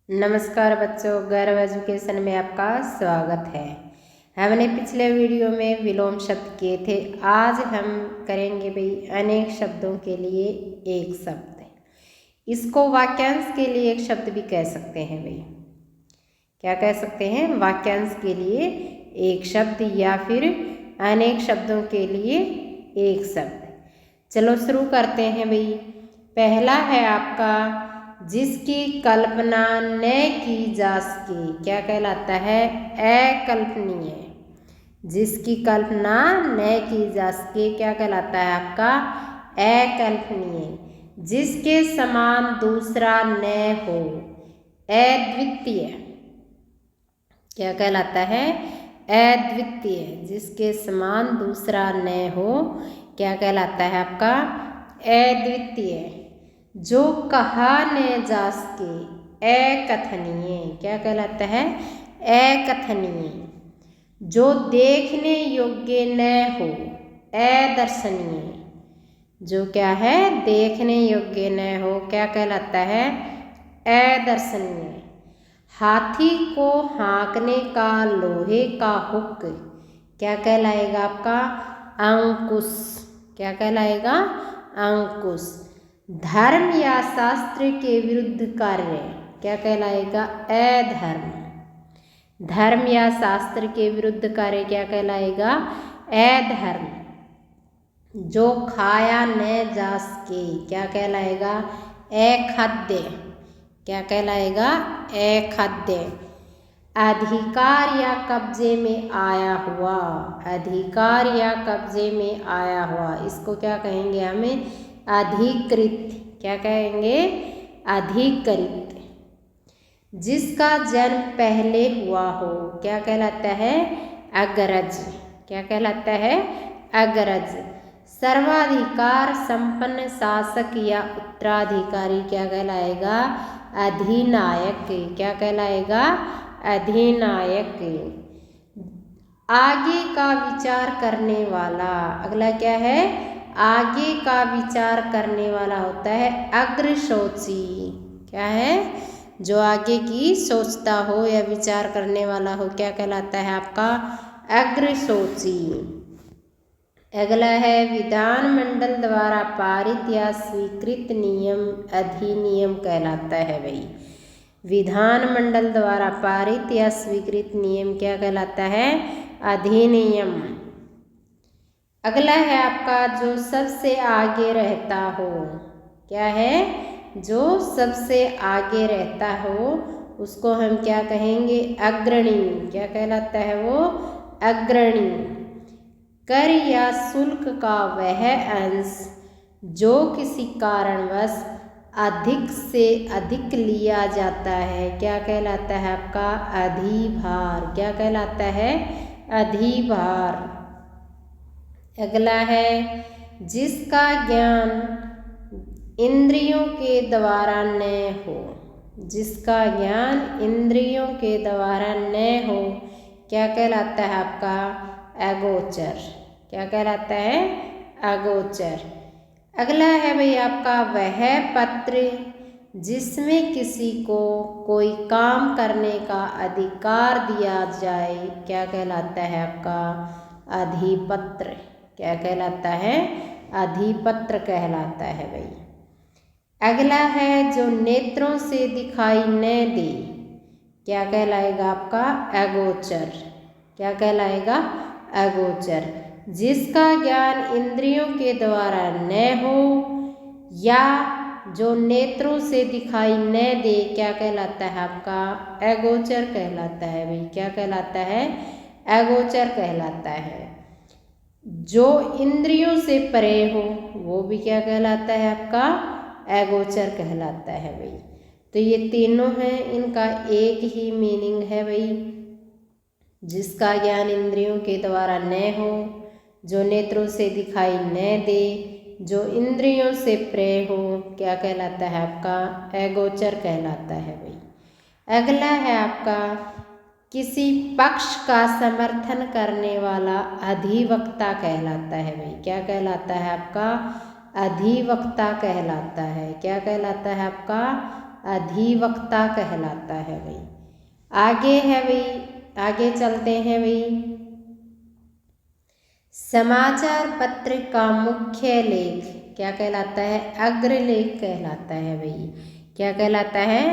नमस्कार बच्चों, गौरव एजुकेशन में आपका स्वागत है। हमने पिछले वीडियो में विलोम शब्द किए थे। आज हम करेंगे भाई अनेक शब्दों के लिए एक शब्द। इसको वाक्यांश के लिए एक शब्द भी कह सकते हैं भाई। क्या कह सकते हैं? वाक्यांश के लिए एक शब्द या फिर अनेक शब्दों के लिए एक शब्द। चलो शुरू करते हैं भाई। पहला है आपका जिसकी कल्पना न की जा सके, क्या कहलाता है? अकल्पनीय। जिसकी कल्पना न की जा सके क्या कहलाता है आपका? अकल्पनीय। जिसके समान दूसरा न हो, अद्वितीय। क्या कहलाता है? अद्वितीय। जिसके समान दूसरा न हो क्या कहलाता है आपका? अद्वितीय। जो कहा न जा सके, अकथनीय। क्या कहलाता है? अकथनीय। जो देखने योग्य न हो, अदर्शनीय। जो क्या है? देखने योग्य न हो क्या कहलाता है? अदर्शनीय। हाथी को हाँकने का लोहे का हुक क्या कहलाएगा आपका? अंकुश। क्या कहलाएगा? अंकुश। धर्म या शास्त्र के विरुद्ध कार्य क्या कहलाएगा? अधर्म। धर्म या शास्त्र के विरुद्ध कार्य क्या कहलाएगा? अधर्म। जो खाया न जा सके क्या कहलाएगा? अखाद्य। क्या कहलाएगा? अखाद्य। अधिकार या कब्जे में आया हुआ। अधिकार या कब्जे में आया हुआ, इसको क्या कहेंगे? हमें अधिकृत। क्या कहेंगे? अधिकृत। जिसका जन्म पहले हुआ हो क्या कहलाता है? अग्रज। क्या कहलाता है? अग्रज। सर्वाधिकार संपन्न शासक या उत्तराधिकारी क्या कहलाएगा? अधिनायक। क्या कहलाएगा? अधिनायक। आगे का विचार करने वाला, अगला क्या है? आगे का विचार करने वाला होता है अग्रसोची। क्या है? जो आगे की सोचता हो या विचार करने वाला हो क्या कहलाता है आपका? अग्रसोची। अगला है विधानमंडल द्वारा पारित या स्वीकृत नियम अधिनियम कहलाता है भाई। विधानमंडल द्वारा पारित या स्वीकृत नियम क्या कहलाता है? अधिनियम। अगला है आपका जो सबसे आगे रहता हो। क्या है? जो सबसे आगे रहता हो उसको हम क्या कहेंगे? अग्रणी। क्या कहलाता है वो? अग्रणी। कर या शुल्क का वह अंश जो किसी कारणवश अधिक से अधिक लिया जाता है क्या कहलाता है आपका? अधिभार। क्या कहलाता है? अधिभार। अगला है जिसका ज्ञान इंद्रियों के द्वारा न हो। जिसका ज्ञान इंद्रियों के द्वारा न हो क्या कहलाता है आपका? अगोचर। क्या कहलाता है? अगोचर। अगला है भाई आपका वह पत्र जिसमें किसी को कोई काम करने का अधिकार दिया जाए क्या कहलाता है आपका? अधिपत्र। क्या कहलाता है? अधिपत्र कहलाता है भाई। अगला है जो नेत्रों से दिखाई न दे क्या कहलाएगा आपका? अगोचर। क्या कहलाएगा? अगोचर। जिसका ज्ञान इंद्रियों के द्वारा न हो या जो नेत्रों से दिखाई न दे क्या कहलाता है आपका? अगोचर कहलाता है भाई। क्या कहलाता है? अगोचर कहलाता है। जो इंद्रियों से परे हो वो भी क्या कहलाता है आपका? अगोचर कहलाता है भाई। तो ये तीनों हैं, इनका एक ही मीनिंग है भाई। जिसका ज्ञान इंद्रियों के द्वारा न हो, जो नेत्रों से दिखाई न दे, जो इंद्रियों से परे हो क्या कहलाता है आपका? अगोचर कहलाता है भाई। अगला है आपका किसी पक्ष का समर्थन करने वाला अधिवक्ता कहलाता है भाई। क्या कहलाता है आपका? अधिवक्ता कहलाता है। क्या कहलाता है आपका? अधिवक्ता कहलाता है भाई। आगे है भाई, आगे चलते हैं भाई। समाचार पत्र का मुख्य लेख क्या कहलाता है? अग्रलेख कहलाता है भाई। क्या कहलाता है?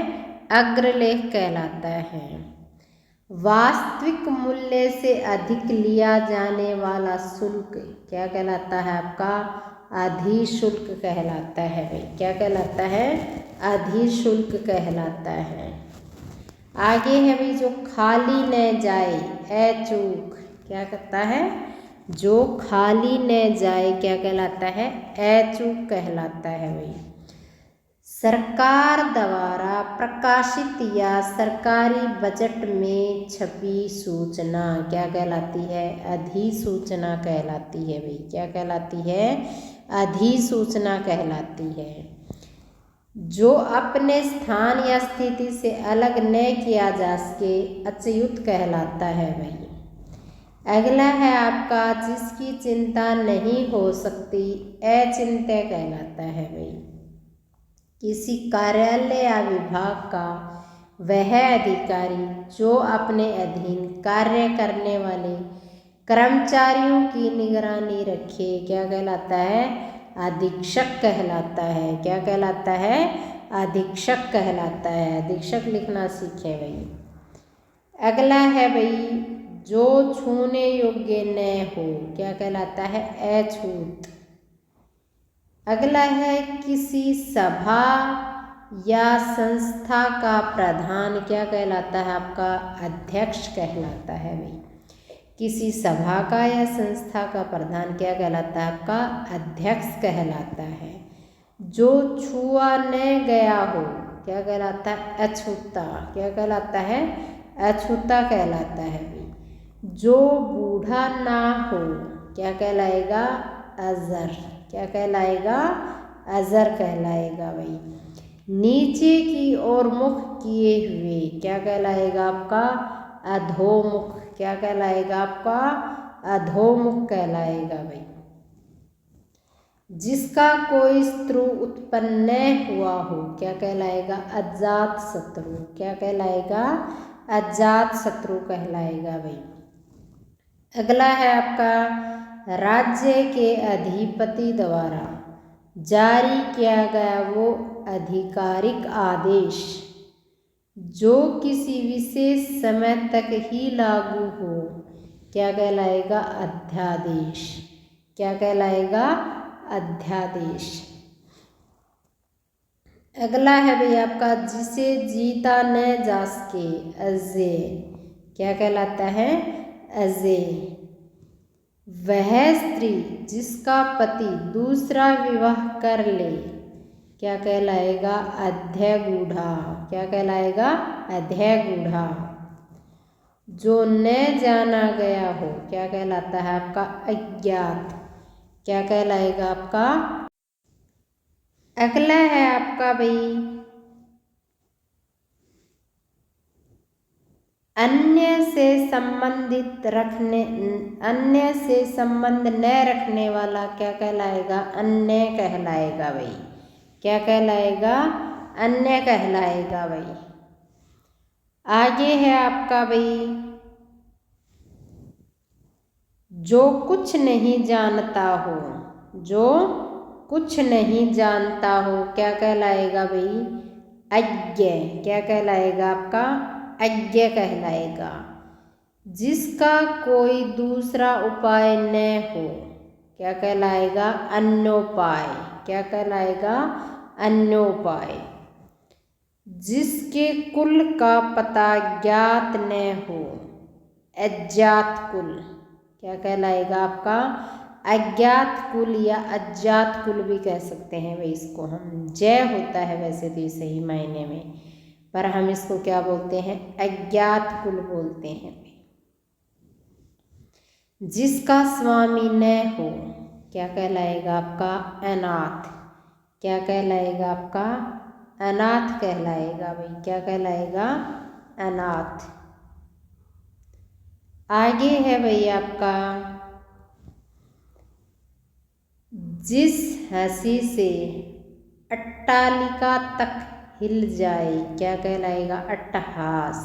अग्रलेख कहलाता है। वास्तविक मूल्य से अधिक लिया जाने वाला शुल्क क्या कहलाता है आपका? अधिशुल्क कहलाता है भाई। क्या कहलाता है? अधिशुल्क कहलाता है। आगे है भाई, जो खाली न जाए अचूक क्या कहता है? जो खाली न जाए क्या कहलाता है? अचूक कहलाता है भाई। सरकार द्वारा प्रकाशित या सरकारी बजट में छपी सूचना क्या कहलाती है? अधिसूचना कहलाती है भाई। क्या कहलाती है? अधिसूचना कहलाती है। जो अपने स्थान या स्थिति से अलग न किया जा सके अच्युत कहलाता है भाई। अगला है आपका, जिसकी चिंता नहीं हो सकती अचिंत्य कहलाता है भाई। किसी कार्यालय या विभाग का वह अधिकारी जो अपने अधीन कार्य करने वाले कर्मचारियों की निगरानी रखे क्या कहलाता है? अधीक्षक कहलाता है। क्या कहलाता है? अधीक्षक कहलाता है। अधीक्षक लिखना सीखे भाई। अगला है भाई, जो छूने योग्य न हो क्या कहलाता है? अछूत। अगला है, किसी सभा या संस्था का प्रधान क्या कहलाता है आपका? अध्यक्ष कहलाता है भाई। किसी सभा का या संस्था का प्रधान क्या कहलाता है आपका? अध्यक्ष कहलाता है। जो छुआ न गया हो क्या कहलाता है? अछूता। क्या कहलाता है? अछूता कहलाता है भाई। जो बूढ़ा ना हो क्या कहलाएगा? अजर। क्या कहलाएगा? अजर कहलाएगा भाई। नीचे की ओर मुख किए हुए क्या कहलाएगा आपका? अधोमुख। क्या कहलाएगा आपका? अधोमुख कहलाएगा भाई। जिसका कोई शत्रु उत्पन्न न हुआ हो क्या कहलाएगा? अजात शत्रु। क्या कहलाएगा? अजात शत्रु कहलाएगा भाई। अगला है आपका, राज्य के अधिपति द्वारा जारी किया गया वो आधिकारिक आदेश जो किसी विशेष समय तक ही लागू हो क्या कहलाएगा? अध्यादेश। क्या कहलाएगा? अध्यादेश। अगला है भाई आपका, जिसे जीता न जा सके अजेय। क्या कहलाता है? अजेय। वह स्त्री जिसका पति दूसरा विवाह कर ले क्या कहलाएगा? अध्यगूढ़ा। क्या कहलाएगा? अध्यगूढ़ा। जो न जाना गया हो क्या कहलाता है आपका? अज्ञात। क्या कहलाएगा आपका? अगला है आपका भाई, अन्य से संबंध न रखने वाला क्या कहलाएगा? अन्य कहलाएगा भाई। क्या कहलाएगा? अन्य कहलाएगा भाई। आगे है आपका भाई, जो कुछ नहीं जानता हो, जो कुछ नहीं जानता हो क्या कहलाएगा भाई? अज्ञ। क्या कहलाएगा आपका? अज्ञ कहलाएगा। जिसका कोई दूसरा उपाय न हो क्या कहलाएगा? अन्योपाय। क्या कहलाएगा? अन्योपाय। जिसके कुल का पता ज्ञात न हो अज्ञात कुल। क्या कहलाएगा आपका? अज्ञात कुल या अज्ञात कुल भी कह सकते हैं भाई। इसको हम जय होता है वैसे तो सही मायने में, पर हम इसको क्या बोलते हैं? अज्ञात कुल बोलते हैं। जिसका स्वामी न हो क्या कहलाएगा आपका? अनाथ। क्या कहलाएगा आपका? अनाथ कहलाएगा भाई। क्या कहलाएगा? अनाथ। आगे है भाई आपका, जिस हंसी से अट्टालिका तक हिल जाए, क्या कहलाएगा? अट्टहास।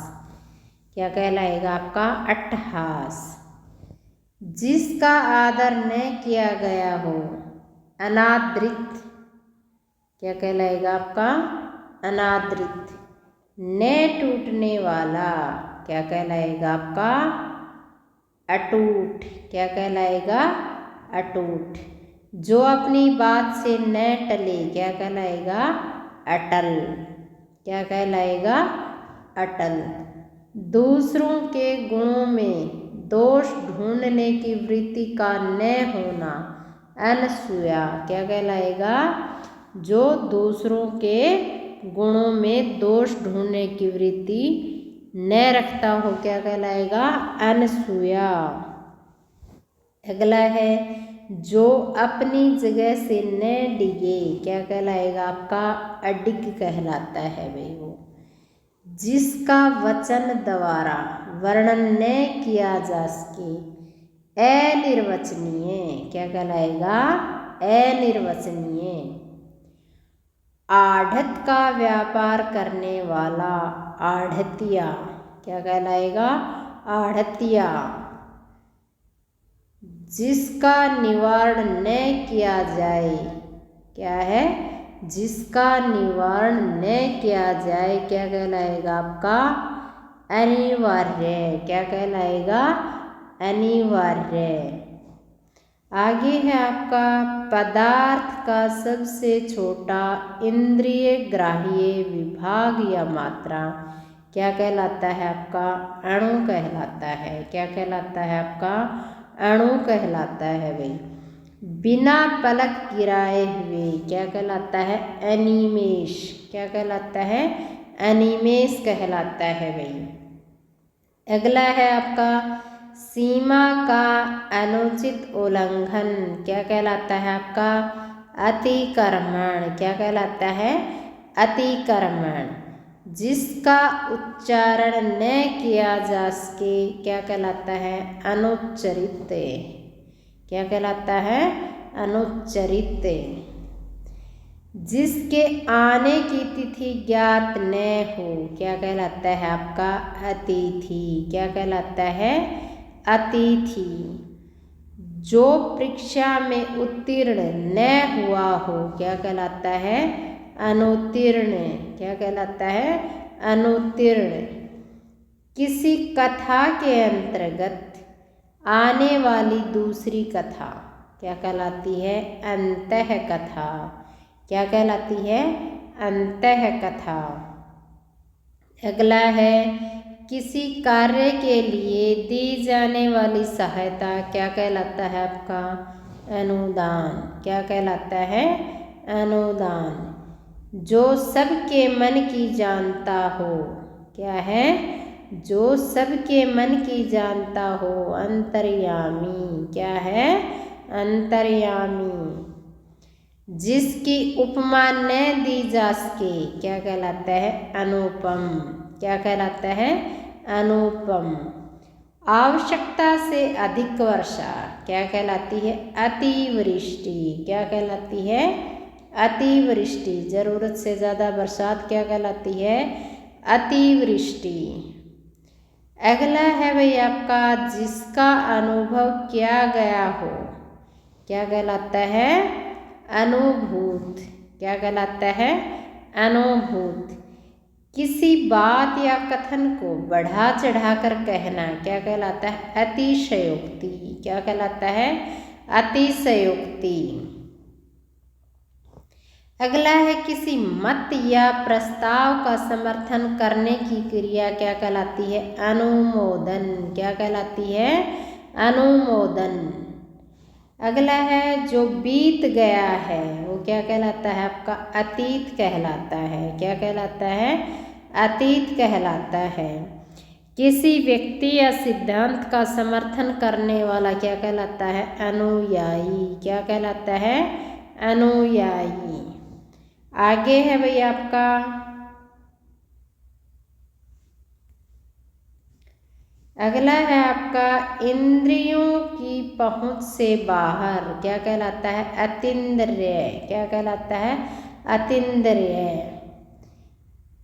क्या कहलाएगा आपका? अट्टहास। जिसका आदर न किया गया हो, अनादृत। क्या कहलाएगा आपका? अनादृत। न टूटने वाला, क्या कहलाएगा आपका? अटूट। क्या कहलाएगा? अटूट। जो अपनी बात से न टले, क्या कहलाएगा? अटल। क्या कहलाएगा? अटल। दूसरों के गुणों में दोष ढूंढने की वृत्ति का न होना, अनसूया। क्या कहलाएगा? जो दूसरों के गुणों में दोष ढूंढने की वृत्ति न रखता हो, क्या कहलाएगा? अनसूया। अगला है जो अपनी जगह से न डिगे, क्या कहलाएगा आपका? अडिग कहलाता है भाई वो। जिसका वचन द्वारा वर्णन न किया जा सके, अनिर्वचनीय। क्या कहलाएगा? अनिर्वचनीय। आढ़त का व्यापार करने वाला, आढ़तिया। क्या कहलाएगा? आढ़तिया। जिसका निवारण न किया जाए, क्या है? जिसका निवारण न किया जाए, क्या कहलाएगा आपका? अनिवार्य। क्या कहलाएगा? अनिवार्य। आगे है आपका पदार्थ का सबसे छोटा इंद्रिय ग्राह्य विभाग या मात्रा, क्या कहलाता है आपका? अणु कहलाता है। क्या कहलाता है आपका? अणु कहलाता है भाई। बिना पलक गिराए हुए, क्या कहलाता है? अनिमेष। क्या कहलाता है? अनिमेष कहलाता है भाई। अगला है आपका सीमा का अनुचित उल्लंघन, क्या कहलाता है आपका? अतिक्रमण। क्या कहलाता है? अतिक्रमण। जिसका उच्चारण न किया जा सके, क्या कहलाता है? अनुच्चरित। क्या कहलाता है? अनुच्चरित। जिसके आने की तिथि ज्ञात न हो, क्या कहलाता है आपका? अतिथि। क्या कहलाता है? अतिथि। जो परीक्षा में उत्तीर्ण न हुआ हो, क्या कहलाता है? अनुत्तीर्ण। क्या कहलाता है? अनुत्तीर्ण। किसी कथा के अंतर्गत आने वाली दूसरी कथा, क्या कहलाती है? अंतः कथा। क्या कहलाती है? अंतः कथा। अगला है किसी कार्य के लिए दी जाने वाली सहायता, क्या कहलाता है आपका? अनुदान। क्या कहलाता है? अनुदान। जो सबके मन की जानता हो, क्या है? जो सबके मन की जानता हो, अंतर्यामी। क्या है? अंतर्यामी। जिसकी उपमा न दी जा सके, क्या कहलाता है? अनुपम। क्या कहलाता है? अनुपम। आवश्यकता से अधिक वर्षा, क्या कहलाती है? अतिवृष्टि। क्या कहलाती है? अतिवृष्टि। जरूरत से ज़्यादा बरसात क्या कहलाती है? अतिवृष्टि। अगला है भाई आपका जिसका अनुभव किया गया हो, क्या कहलाता है? अनुभूत। क्या कहलाता है? अनुभूत। किसी बात या कथन को बढ़ा चढ़ाकर कहना, क्या कहलाता है? अतिशयोक्ति। क्या कहलाता है? अतिशयोक्ति। अगला है किसी मत या प्रस्ताव का समर्थन करने की क्रिया, क्या कहलाती है? अनुमोदन। क्या कहलाती है? अनुमोदन। अगला है जो बीत गया है, वो क्या कहलाता है आपका? अतीत कहलाता है। क्या कहलाता है? अतीत कहलाता है। किसी व्यक्ति या सिद्धांत का समर्थन करने वाला, क्या कहलाता है? अनुयायी। क्या कहलाता है? अनुयायी। आगे है भाई आपका अगला है आपका इंद्रियों की पहुंच से बाहर, क्या कहलाता है? अतीन्द्रिय। क्या कहलाता है? अतीन्द्रिय।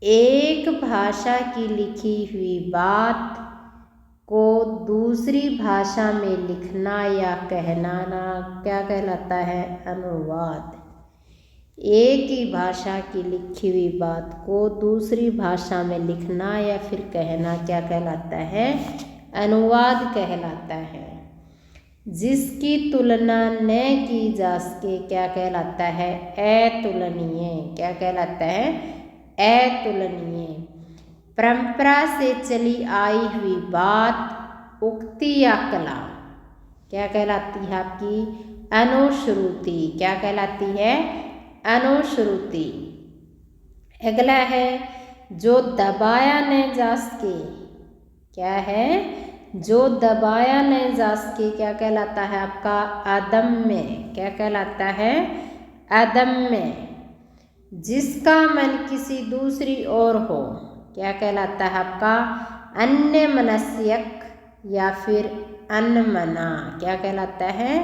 एक भाषा की लिखी हुई बात को दूसरी भाषा में लिखना या कहना क्या कहलाता है? अनुवाद। एक ही भाषा की लिखी हुई बात को दूसरी भाषा में लिखना या फिर कहना क्या कहलाता है? अनुवाद कहलाता है। जिसकी तुलना न की जा सके क्या कहलाता है? अतुलनीय। क्या कहलाता है? अतुलनीय। परंपरा से चली आई हुई बात, उक्ति या कला क्या कहलाती है आपकी? अनुश्रुति। क्या कहलाती है? अनुश्रुति। अगला है जो दबाया न जा सके। क्या है? जो दबाया न जा सके क्या कहलाता है आपका? अदम्य। क्या कहलाता है? अदम्य। जिसका मन किसी दूसरी ओर हो क्या कहलाता है आपका? अन्यमनस्यक या फिर अनमना। क्या कहलाता है?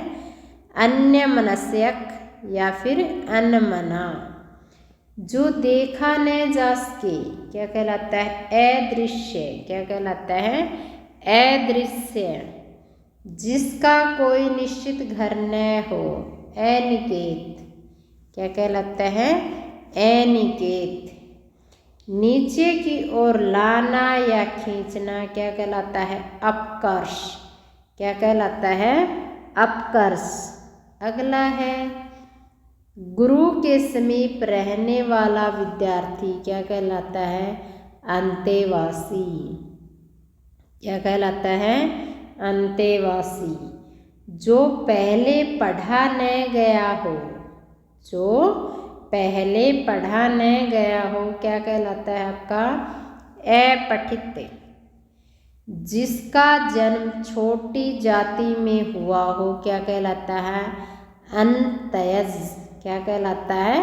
अन्यमनस्यक या फिर अनमना। जो देखा न जा सके क्या कहलाता है? अदृश्य। क्या कहलाता है? अदृश्य। जिसका कोई निश्चित घर न हो, अनिकेत। क्या कहलाता है? अनिकेत। नीचे की ओर लाना या खींचना क्या कहलाता है? अपकर्ष। क्या कहलाता है? अपकर्ष। अगला है गुरु के समीप रहने वाला विद्यार्थी क्या कहलाता है? अंतेवासी। क्या कहलाता है? अंतेवासी। जो पहले पढ़ा न गया हो, जो पहले पढ़ा न गया हो क्या कहलाता है आपका? अपठित। जिसका जन्म छोटी जाति में हुआ हो क्या कहलाता है? अंतयज। क्या कहलाता है?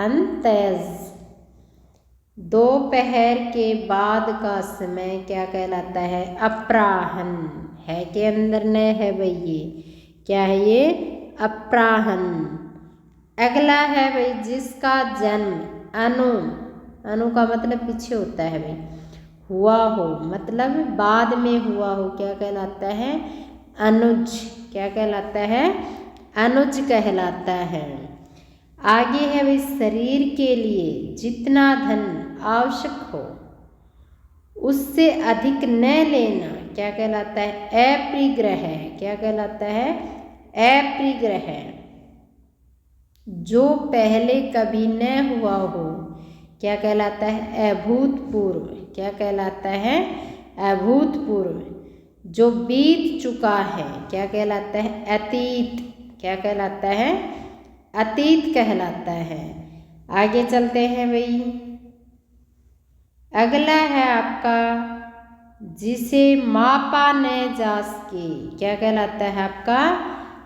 अंतयज। दोपहर के बाद का समय क्या कहलाता है? अपराह्न। है के अंदर न है भाई ये क्या है? ये अपराह्न। अगला है भाई जिसका जन्म अनु का मतलब पीछे होता है भाई, हुआ हो मतलब बाद में हुआ हो क्या कहलाता है? अनुज। क्या कहलाता है? अनुज कहलाता है। आगे है भाई शरीर के लिए जितना धन आवश्यक हो उससे अधिक न लेना क्या कहलाता है? अपरिग्रह। क्या कहलाता है? अपरिग्रह। जो पहले कभी न हुआ हो क्या कहलाता है? अभूतपूर्व। क्या कहलाता है? अभूतपूर्व। जो बीत चुका है क्या कहलाता है? अतीत। क्या कहलाता है? अतीत कहलाता है। आगे चलते हैं भाई। अगला है आपका जिसे मापा न जा सके क्या कहलाता है आपका?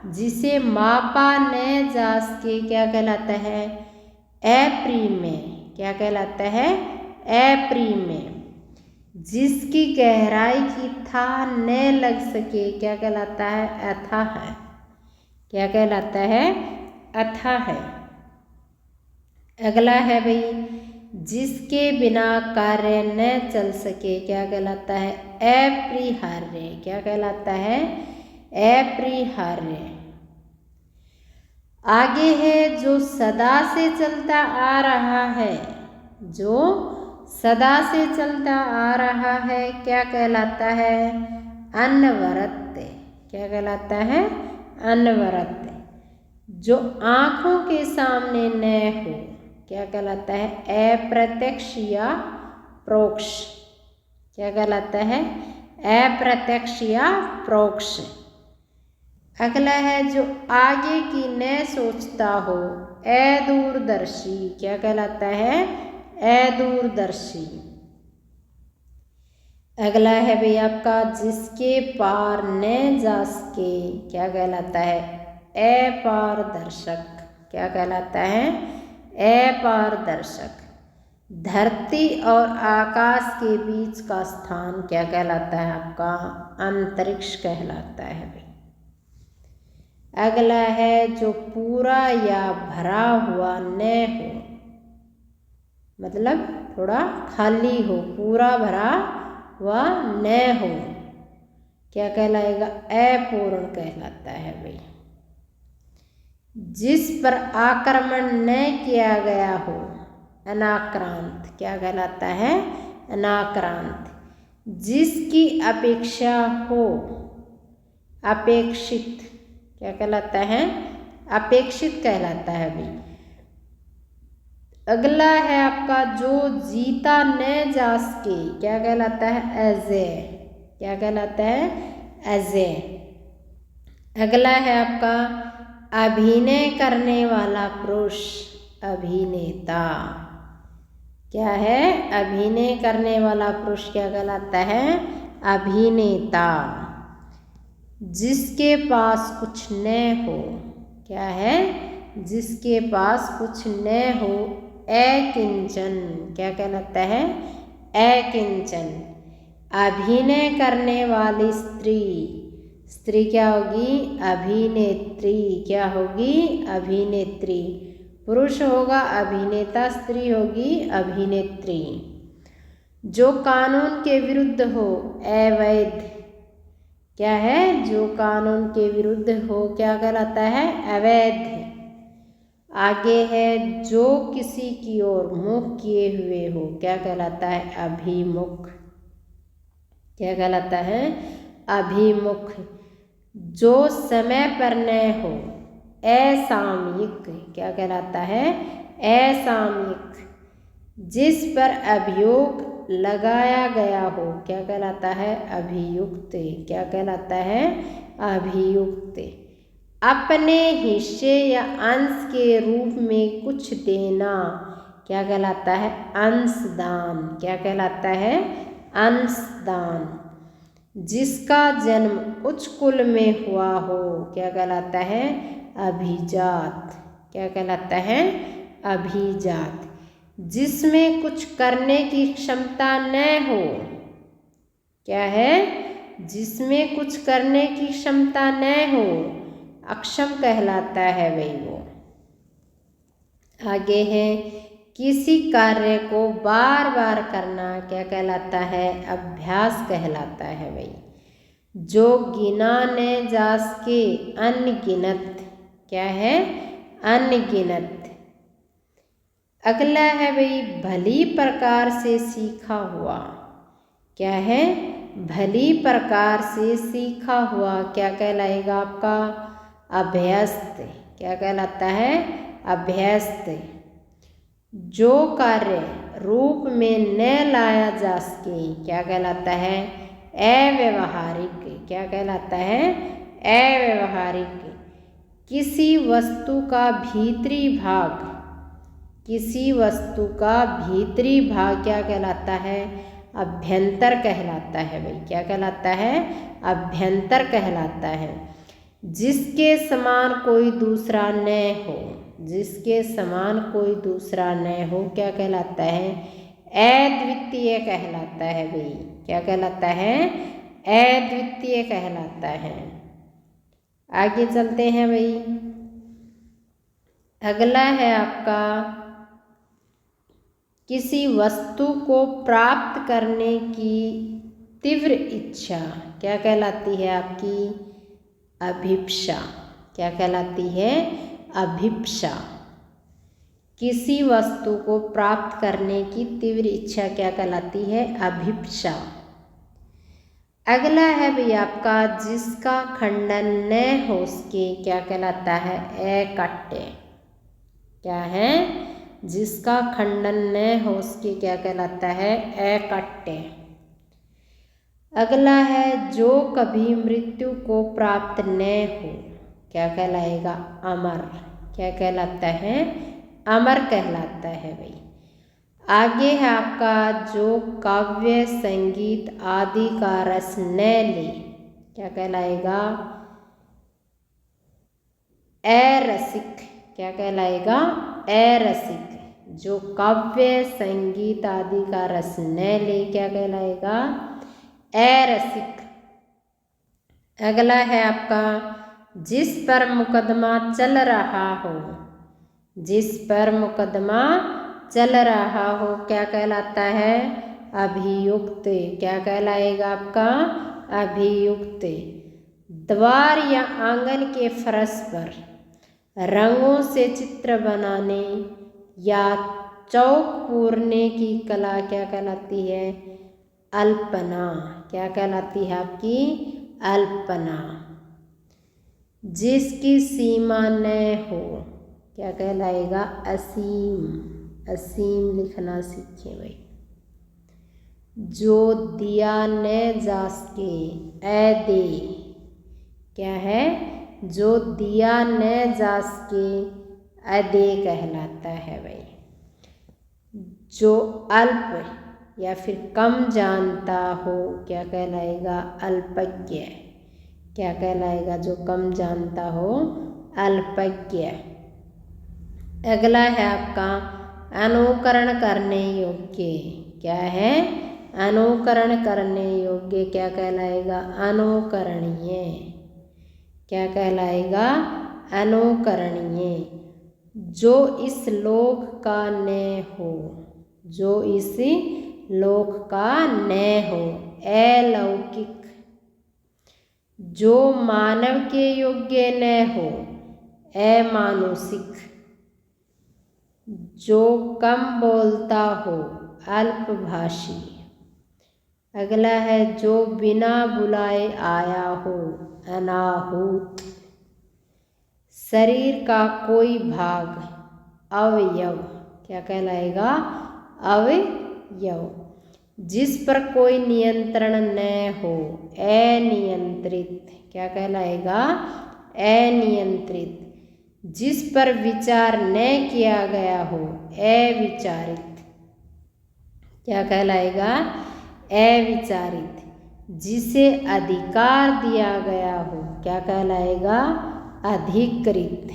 जिसे मापा न जा सके क्या कहलाता है? अप्रिमेय। क्या कहलाता है? अप्रिमेय। जिसकी गहराई की था न लग सके क्या कहलाता है? अथाह। क्या कहलाता है? अथाह। अगला है भाई जिसके बिना कार्य न चल सके क्या कहलाता है? अपरिहार्य। क्या कहलाता है? अपरिहार्य। आगे है जो सदा से चलता आ रहा है, जो सदा से चलता आ रहा है क्या कहलाता है? अनवरत। क्या कहलाता है? अनवरत। जो आँखों के सामने न हो क्या कहलाता है? अप्रत्यक्ष या प्रोक्ष। क्या कहलाता है? अप्रत्यक्ष या प्रोक्ष। अगला है जो आगे की न सोचता हो, अदूरदर्शी। क्या कहलाता है? अदूरदर्शी। अगला है भाई आपका जिसके पार न जा सके क्या कहलाता है? अपारदर्शक। क्या कहलाता है? अपारदर्शक। धरती और आकाश के बीच का स्थान क्या कहलाता है आपका? अंतरिक्ष कहलाता है भाई। अगला है जो पूरा या भरा हुआ न हो, मतलब थोड़ा खाली हो, पूरा भरा हुआ न हो, क्या कहलाएगा? अपूर्ण कहलाता है भाई। जिस पर आक्रमण न किया गया हो, अनाक्रांत, क्या कहलाता है? अनाक्रांत। जिसकी अपेक्षा हो, अपेक्षित, क्या कहलाता है? अपेक्षित कहलाता है भाई। अगला है आपका जो जीता न जा सके, क्या कहलाता है? अजेय, क्या कहलाता है? अजेय। अगला है आपका अभिनय करने वाला पुरुष, अभिनेता, क्या है? अभिनय करने वाला पुरुष क्या कहलाता है? अभिनेता। जिसके पास कुछ न हो, क्या है? जिसके पास कुछ न हो, अकिंचन, क्या कहलाता है? अकिंचन। अभिनय करने वाली स्त्री, स्त्री क्या होगी? अभिनेत्री, क्या होगी? अभिनेत्री। पुरुष होगा अभिनेता, स्त्री होगी अभिनेत्री। जो कानून के विरुद्ध हो, अवैध, क्या है? जो कानून के विरुद्ध हो, क्या कहलाता है? अवैध। आगे है जो किसी की ओर मुख किए हुए हो, क्या कहलाता है? अभिमुख, क्या कहलाता है? अभिमुख। जो समय पर न हो, असामयिक, क्या कहलाता है? असामयिक। जिस पर अभियोग लगाया गया हो, क्या कहलाता है? अभियुक्त, क्या कहलाता है? अभियुक्त। अपने हिस्से या अंश के रूप में कुछ देना, क्या कहलाता है? अंशदान, क्या कहलाता है? अंशदान। जिसका जन्म उच्च कुल में हुआ हो, क्या कहलाता है? अभिजात, क्या कहलाता है? अभिजात। जिसमें कुछ करने की क्षमता न हो, क्या है? जिसमें कुछ करने की क्षमता न हो, अक्षम कहलाता है भाई वो। आगे है किसी कार्य को बार बार करना, क्या कहलाता है? अभ्यास कहलाता है भाई। जो गिना न जा सके, अनगिनत, क्या है? अनगिनत। अगला है भाई भली प्रकार से सीखा हुआ, क्या है? भली प्रकार से सीखा हुआ, क्या कहलाएगा आपका? अभ्यस्त, क्या कहलाता है? अभ्यस्त। जो कार्य रूप में न लाया जा सके, क्या कहलाता है? अव्यवहारिक, क्या कहलाता है? अव्यवहारिक। किसी वस्तु का भीतरी भाग, किसी वस्तु का भीतरी भाग क्या कहलाता है? अभ्यंतर कहलाता है भाई, क्या कहलाता है? अभ्यंतर कहलाता है। जिसके समान कोई दूसरा न हो, जिसके समान कोई दूसरा न हो, क्या कहलाता है? अद्वितीय कहलाता है भाई, क्या कहलाता है? अद्वितीय कहलाता है। आगे चलते हैं भाई। अगला है आपका किसी वस्तु को प्राप्त करने की तीव्र इच्छा, क्या कहलाती है आपकी? अभिप्सा, क्या कहलाती है? अभिप्सा। किसी वस्तु को प्राप्त करने की तीव्र इच्छा क्या कहलाती है? अभिप्सा। अगला है भाई आपका जिसका खंडन न हो सके, क्या कहलाता है? अकट्य, क्या है? जिसका खंडन न हो सके, क्या कहलाता है? अकट्य। अगला है जो कभी मृत्यु को प्राप्त न हो, क्या कहलाएगा? अमर, क्या कहलाता है? अमर कहलाता है भाई। आगे है आपका जो काव्य संगीत आदि का रस न ले, क्या कहलाएगा? अरसिक, क्या कहलाएगा? अरसिक। जो काव्य संगीत आदि का रस न ले, क्या कहलाएगा? अरसिक। अगला है आपका जिस पर मुकदमा चल रहा हो, जिस पर मुकदमा चल रहा हो क्या कहलाता है? अभियुक्त। क्या कहलाएगा आपका? अभियुक्त। द्वार या आंगन के फर्श पर रंगों से चित्र बनाने या चौक पूरने की कला क्या कहलाती है? अल्पना। क्या कहलाती है आपकी? अल्पना। जिसकी सीमा न हो क्या कहलाएगा? असीम। असीम लिखना सीखें भाई। जो दिया न जा सके ए दे क्या है? जो दिया न जा सके अदे कहलाता है भाई। जो अल्प या फिर कम जानता हो क्या कहलाएगा? अल्पज्ञ। क्या कहलाएगा? जो कम जानता हो अल्पज्ञ। अगला है आपका अनुकरण करने योग्य। क्या है? अनुकरण करने योग्य क्या कहलाएगा? अनुकरणीय। क्या कहलाएगा? अनुकरणीय। जो इस लोक का न हो। जो इस लोक का न हो अलौकिक। जो मानव के योग्य न हो अमानुषिक। जो कम बोलता हो अल्पभाषी। अगला है जो बिना बुलाए आया हो अनाहूत। शरीर का कोई भाग अवयव क्या कहलाएगा? अवयव। जिस पर कोई नियंत्रण न हो अनियंत्रित। क्या कहलाएगा? अनियंत्रित। जिस पर विचार न किया गया हो अविचारित। क्या कहलाएगा? अविचारित। जिसे अधिकार दिया गया हो क्या कहलाएगा? अधिकृत।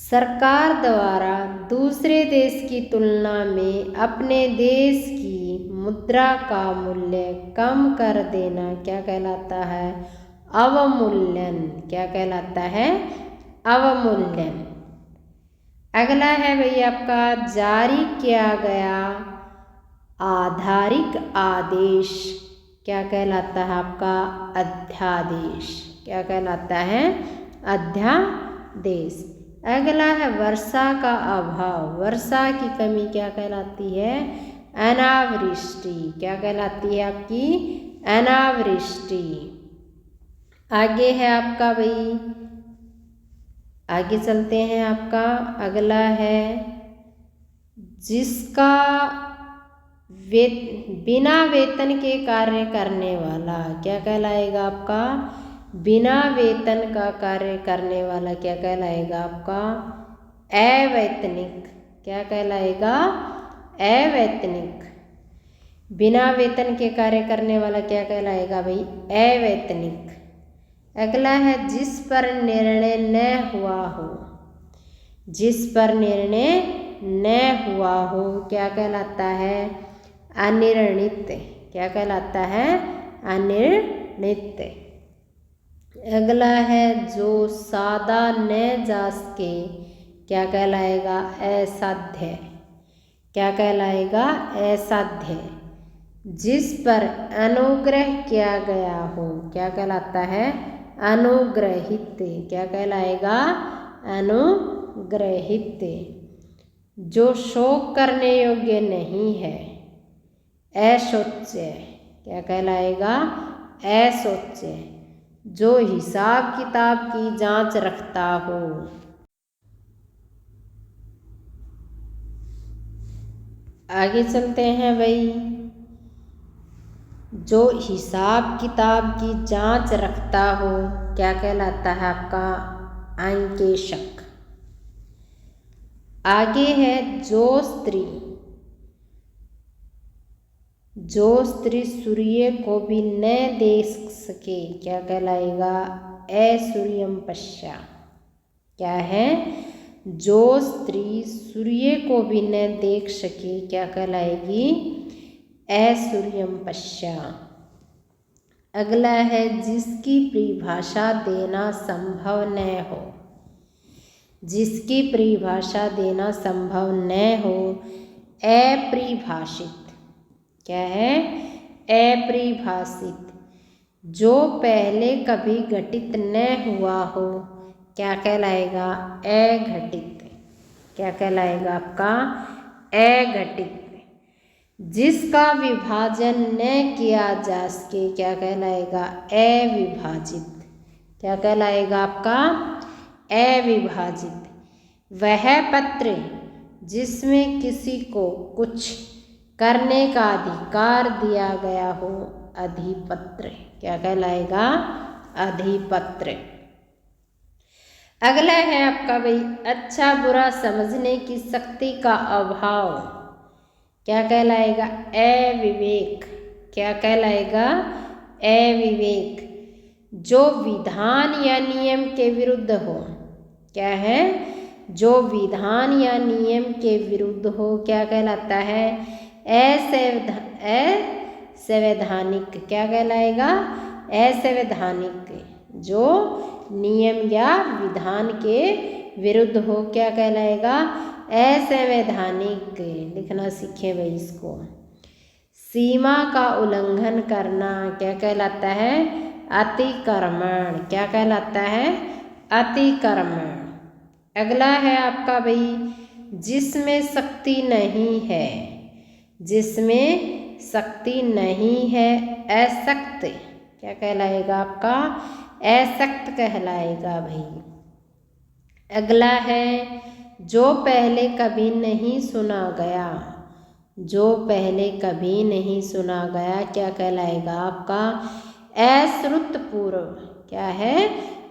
सरकार द्वारा दूसरे देश की तुलना में अपने देश की मुद्रा का मूल्य कम कर देना क्या कहलाता है? अवमूल्यन। क्या कहलाता है? अवमूल्यन। अगला है भैया आपका जारी किया गया आधारिक आदेश क्या कहलाता है? आपका अध्यादेश। क्या कहलाता है? अध्यादेश। अगला है वर्षा का अभाव। वर्षा की कमी क्या कहलाती है? अनावृष्टि। क्या कहलाती है आपकी? अनावृष्टि। आगे है आपका भाई, आगे चलते हैं। आपका अगला है जिसका बिना वेतन के कार्य करने वाला क्या कहलाएगा? आपका बिना वेतन का कार्य करने वाला क्या कहलाएगा? आपका अवैतनिक। क्या कहलाएगा? अवैतनिक। बिना वेतन के कार्य करने वाला क्या कहलाएगा भाई? अवैतनिक। अगला है जिस पर निर्णय न हुआ हो। जिस पर निर्णय न हुआ हो क्या कहलाता है? अनिर्णित। क्या कहलाता है? अनिर्णित। अगला है जो साधा न जा सके क्या कहलाएगा? असाध्य। क्या कहलाएगा? असाध्य। जिस पर अनुग्रह किया गया हो क्या कहलाता है? अनुग्रहित। क्या कहलाएगा? अनुग्रहित। जो शोक करने योग्य नहीं है अशोच्य। क्या कहलाएगा? अशोच्य। जो हिसाब किताब की जांच रखता हो। आगे चलते हैं भाई। जो हिसाब किताब की जांच रखता हो क्या कहलाता है? आपका अंकेशक। आगे है जो स्त्री सूर्य को भी न देख सके क्या कहलाएगा? असूर्यम पश्या। क्या है? जो स्त्री सूर्य को भी न देख सके क्या कहलाएगी? असूर्यम पश्या। अगला है जिसकी परिभाषा देना संभव न हो। जिसकी परिभाषा देना संभव न हो, अपरिभाषित। क्या है? अपरिभाषित। जो पहले कभी घटित न हुआ हो, क्या कहलाएगा? अघटित। क्या कहलाएगा आपका? अघटित। जिसका विभाजन न किया जा सके, क्या कहलाएगा? अविभाजित। क्या कहलाएगा आपका? अविभाजित। वह पत्र जिसमें किसी को कुछ करने का अधिकार दिया गया हो, अधिपत्र। क्या कहलाएगा? अधिपत्र। अगला है आपका भाई, अच्छा बुरा समझने की शक्ति का अभाव। क्या कहलाएगा? अविवेक। क्या कहलाएगा? अविवेक। जो विधान या नियम के विरुद्ध हो। क्या है? जो विधान या नियम के विरुद्ध हो, क्या कहलाता है? असंवैधानिक। क्या कहलाएगा? असंवैधानिक। जो नियम या विधान के विरुद्ध हो, क्या कहलाएगा? असंवैधानिक। लिखना सीखें भाई इसको। सीमा का उल्लंघन करना क्या कहलाता है? अतिक्रमण। क्या कहलाता है? अतिक्रमण। अगला है आपका भाई, जिसमें शक्ति नहीं है। जिसमें शक्ति नहीं है, अशक्त। क्या कहलाएगा आपका? अशक्त कहलाएगा भाई। अगला है, जो पहले कभी नहीं सुना गया। जो पहले कभी नहीं सुना गया, क्या कहलाएगा आपका? अश्रुतपूर्व। क्या है?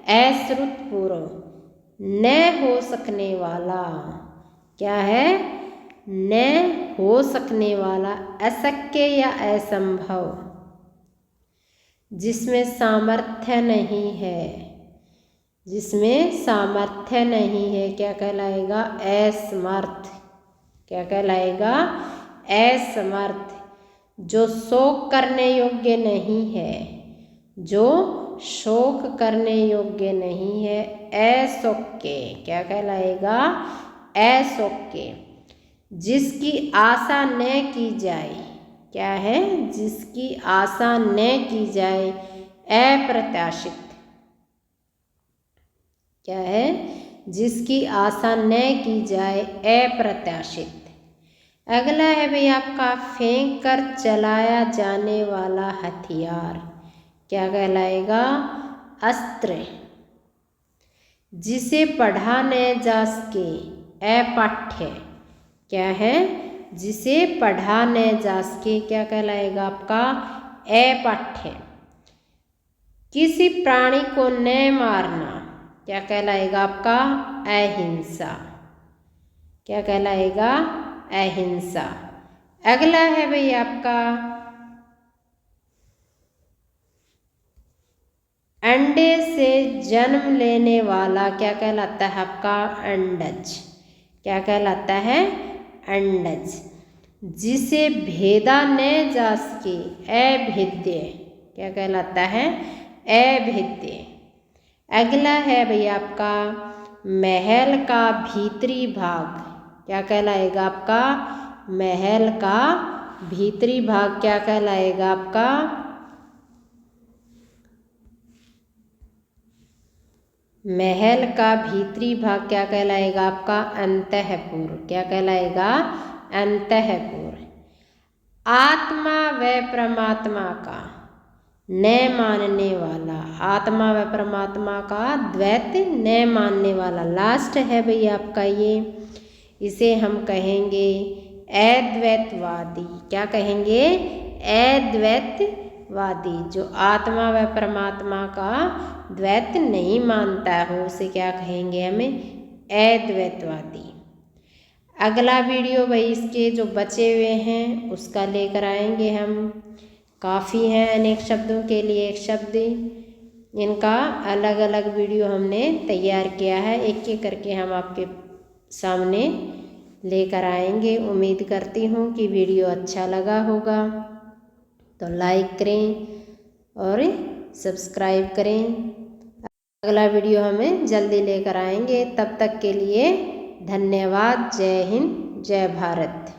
अश्रुतपूर्व। न हो सकने वाला। क्या है? न हो सकने वाला, अशक्य या असंभव। जिसमें सामर्थ्य नहीं है। जिसमें सामर्थ्य नहीं है, क्या कहलाएगा? असमर्थ। क्या कहलाएगा? असमर्थ। जो शोक करने योग्य नहीं है। जो शोक करने योग्य नहीं है, अशोक्य। क्या कहलाएगा? अशोक्य। जिसकी आशा न की जाए। क्या है? जिसकी आशा न की जाए, अप्रत्याशित। क्या है? जिसकी आशा न की जाए, अप्रत्याशित। अगला है भाई आपका, फेंक कर चलाया जाने वाला हथियार। क्या कहलाएगा? अस्त्र। जिसे पढ़ा न जा सके, अपाठ्य। क्या है? जिसे पढ़ा न जा सके, क्या कहलाएगा आपका? अपाठ्य। किसी प्राणी को न मारना, क्या कहलाएगा आपका? अहिंसा। क्या कहलाएगा? अहिंसा। अगला है भाई आपका, अंडे से जन्म लेने वाला, क्या कहलाता है आपका? अंडज। क्या कहलाता है? अंडज। जिसे भेदा न जा सके, अभेद्य। क्या कहलाता है? अभेद्य। अगला है भाई आपका, महल का भीतरी भाग। क्या कहलाएगा आपका? महल का भीतरी भाग। क्या कहलाएगा आपका? महल का भीतरी भाग क्या कहलाएगा आपका? अंतःपुर। क्या कहलाएगा? अंतःपुर। आत्मा व परमात्मा का न मानने वाला। आत्मा व परमात्मा का द्वैत न मानने वाला। लास्ट है भाई आपका ये, इसे हम कहेंगे अद्वैतवादी। क्या कहेंगे? अद्वैतवादी। जो आत्मा व परमात्मा का द्वैत नहीं मानता हो, उसे क्या कहेंगे? हमें अद्वैतवादी। अगला वीडियो भाई इसके जो बचे हुए हैं उसका लेकर आएंगे हम। काफ़ी हैं अनेक शब्दों के लिए एक शब्द, इनका अलग अलग वीडियो हमने तैयार किया है। एक एक करके हम आपके सामने लेकर आएंगे। उम्मीद करती हूँ कि वीडियो अच्छा लगा होगा, तो लाइक करें और सब्सक्राइब करें। अगला वीडियो हमें जल्दी लेकर आएंगे। तब तक के लिए धन्यवाद। जय हिंद, जय भारत।